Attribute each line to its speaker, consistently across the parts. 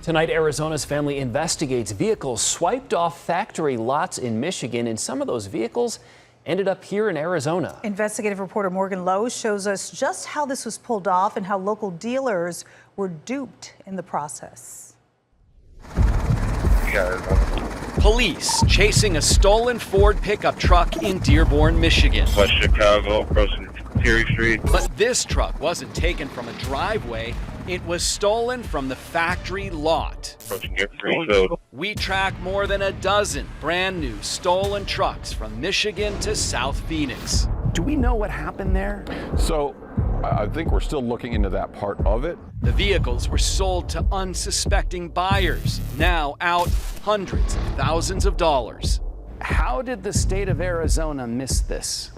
Speaker 1: Tonight, Arizona's family investigates vehicles swiped off factory lots in Michigan, and some of those vehicles ended up here in Arizona.
Speaker 2: Investigative reporter Morgan Lowe shows us just how this was pulled off and how local dealers were duped in the process.
Speaker 3: Police chasing a stolen Ford pickup truck in Dearborn, Michigan.
Speaker 4: West Chicago, approaching Terry Street.
Speaker 3: But this truck wasn't taken from a driveway. It was stolen from the factory lot.
Speaker 4: Approaching Greenfield.
Speaker 3: We track more than a dozen brand new stolen trucks from Michigan to South Phoenix. Do we know what happened there?
Speaker 5: So I think we're still looking into that part of it.
Speaker 3: The vehicles were sold to unsuspecting buyers, now out hundreds of thousands of dollars. How did the state of Arizona miss this?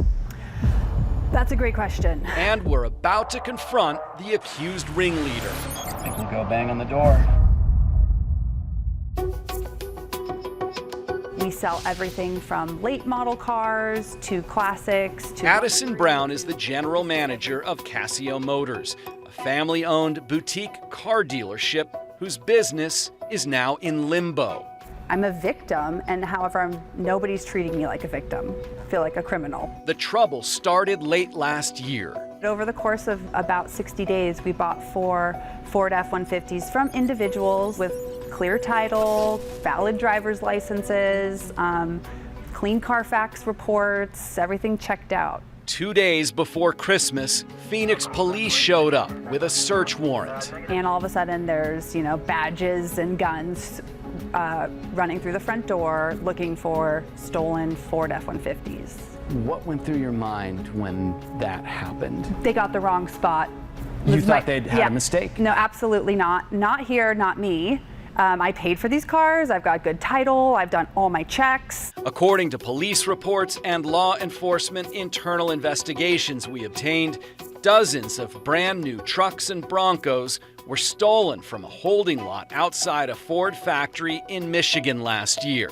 Speaker 6: That's a great question.
Speaker 3: And we're about to confront the accused ringleader. I think we'll go bang on the door.
Speaker 6: We sell everything from late model cars to classics to...
Speaker 3: Addison Brown is the general manager of Casio Motors, a family-owned boutique car dealership whose business is now in limbo.
Speaker 6: I'm a victim, and however, nobody's treating me like a victim. I feel like a criminal.
Speaker 3: The trouble started late last year.
Speaker 6: Over the course of about 60 days, we bought 4 Ford F-150s from individuals with clear title, valid driver's licenses, clean Carfax reports, everything checked out.
Speaker 3: 2 days before Christmas, Phoenix police showed up with a search warrant.
Speaker 6: And all of a sudden there's, badges and guns running through the front door looking for stolen Ford F-150s.
Speaker 3: What went through your mind when that happened?
Speaker 6: They got the wrong spot.
Speaker 3: You thought they'd had a mistake?
Speaker 6: No, absolutely not. Not here, not me. I paid for these cars, I've got good title, I've done all my checks.
Speaker 3: According to police reports and law enforcement internal investigations we obtained, dozens of brand new trucks and Broncos were stolen from a holding lot outside a Ford factory in Michigan last year.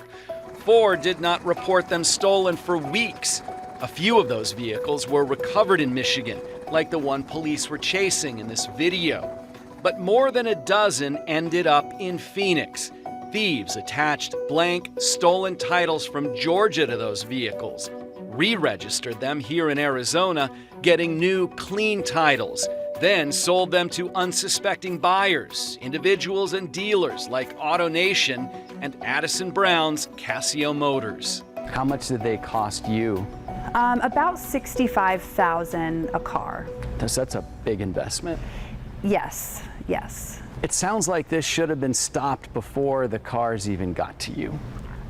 Speaker 3: Ford did not report them stolen for weeks. A few of those vehicles were recovered in Michigan, like the one police were chasing in this video. But more than a dozen ended up in Phoenix. Thieves attached blank, stolen titles from Georgia to those vehicles, re-registered them here in Arizona, getting new, clean titles, then sold them to unsuspecting buyers, individuals and dealers like AutoNation and Addison Brown's Casio Motors. How much did they cost you?
Speaker 6: About $65,000 a car.
Speaker 3: That's a big investment.
Speaker 6: Yes.
Speaker 3: It sounds like this should have been stopped before the cars even got to you.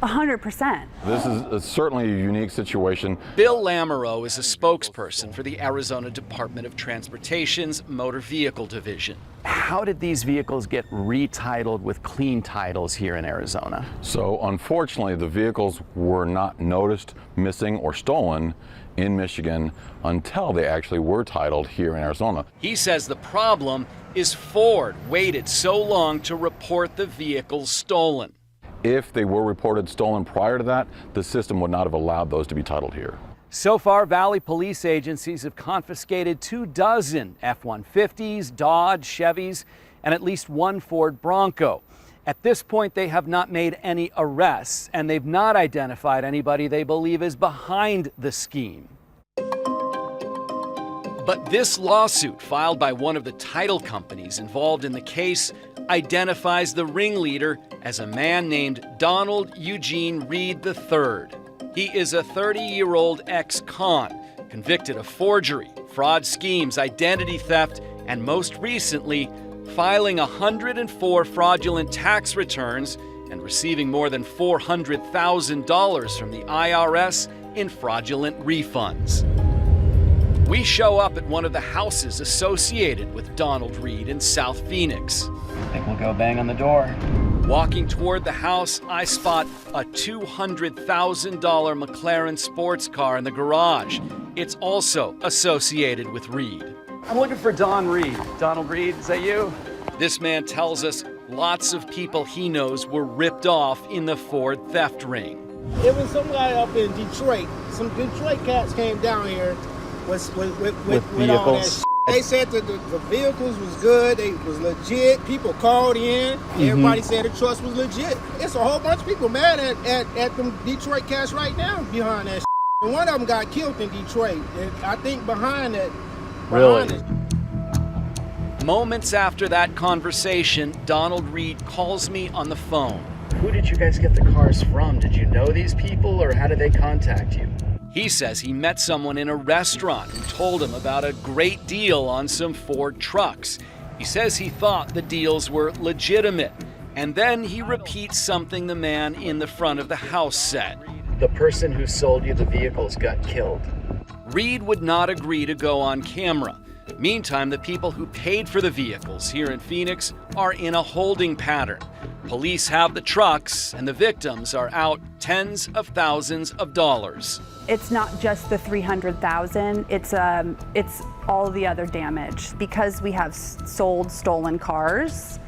Speaker 6: 100%.
Speaker 5: This is certainly a unique situation.
Speaker 3: Bill Lamoureux is a spokesperson for the Arizona Department of Transportation's Motor Vehicle Division. How did these vehicles get retitled with clean titles here in Arizona?
Speaker 5: So unfortunately, the vehicles were not noticed missing or stolen in Michigan until they actually were titled here in Arizona.
Speaker 3: He says the problem is Ford waited so long to report the vehicles stolen.
Speaker 5: If they were reported stolen prior to that, the system would not have allowed those to be titled here.
Speaker 3: So far, Valley police agencies have confiscated 24 F-150s, Dodge, Chevys, and at least 1 Ford Bronco. At this point, they have not made any arrests, and they've not identified anybody they believe is behind the scheme. But this lawsuit, filed by one of the title companies involved in the case, identifies the ringleader as a man named Donald Eugene Reed III. He is a 30-year-old ex-con, convicted of forgery, fraud schemes, identity theft, and most recently, filing 104 fraudulent tax returns and receiving more than $400,000 from the IRS in fraudulent refunds. We show up at one of the houses associated with Donald Reed in South Phoenix. I think we'll go bang on the door. Walking toward the house, I spot a $200,000 McLaren sports car in the garage. It's also associated with Reed. I'm looking for Don Reed. Donald Reed, is that you? This man tells us lots of people he knows were ripped off in the Ford theft ring.
Speaker 7: It was some guy up in Detroit. Some Detroit cats came down here with all that They said that the vehicles was good, they was legit, people called in, everybody said the trust was legit. It's a whole bunch of people mad at them Detroit cats right now behind that shit. And one of them got killed in Detroit, and I think behind that.
Speaker 1: Really?
Speaker 3: Moments after that conversation, Donald Reed calls me on the phone.
Speaker 1: Who did you guys get the cars from? Did you know these people, or how did they contact you?
Speaker 3: He says he met someone in a restaurant who told him about a great deal on some Ford trucks. He says he thought the deals were legitimate. And then he repeats something the man in the front of the house said.
Speaker 1: The person who sold you the vehicles got killed.
Speaker 3: Reed would not agree to go on camera. Meantime, the people who paid for the vehicles here in Phoenix are in a holding pattern. Police have the trucks, and the victims are out tens of thousands of dollars.
Speaker 6: It's not just the $300,000. It's all the other damage. Because we have sold stolen cars,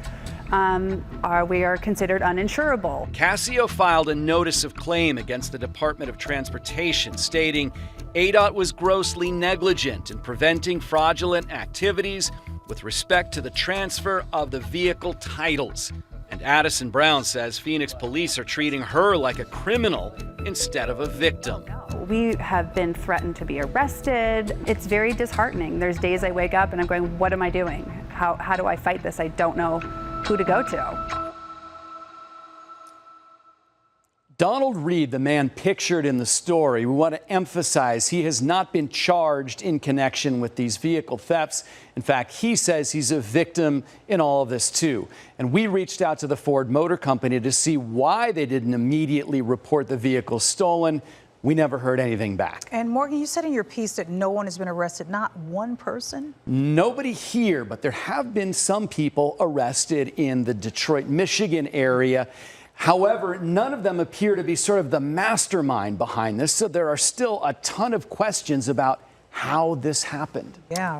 Speaker 6: we are considered uninsurable.
Speaker 3: Casio filed a notice of claim against the Department of Transportation, stating ADOT was grossly negligent in preventing fraudulent activities with respect to the transfer of the vehicle titles. And Addison Brown says Phoenix police are treating her like a criminal instead of a victim.
Speaker 6: We have been threatened to be arrested. It's very disheartening. There's days I wake up and I'm going, what am I doing? How do I fight this? I don't know who to go to.
Speaker 3: Donald Reed, the man pictured in the story, we want to emphasize he has not been charged in connection with these vehicle thefts. In fact, he says he's a victim in all of this too. And we reached out to the Ford Motor Company to see why they didn't immediately report the vehicle stolen. We never heard anything back.
Speaker 2: And Morgan, you said in your piece that no one has been arrested, not one person?
Speaker 3: Nobody here, but there have been some people arrested in the Detroit, Michigan area. However, none of them appear to be sort of the mastermind behind this, so there are still a ton of questions about how this happened.
Speaker 2: Yeah.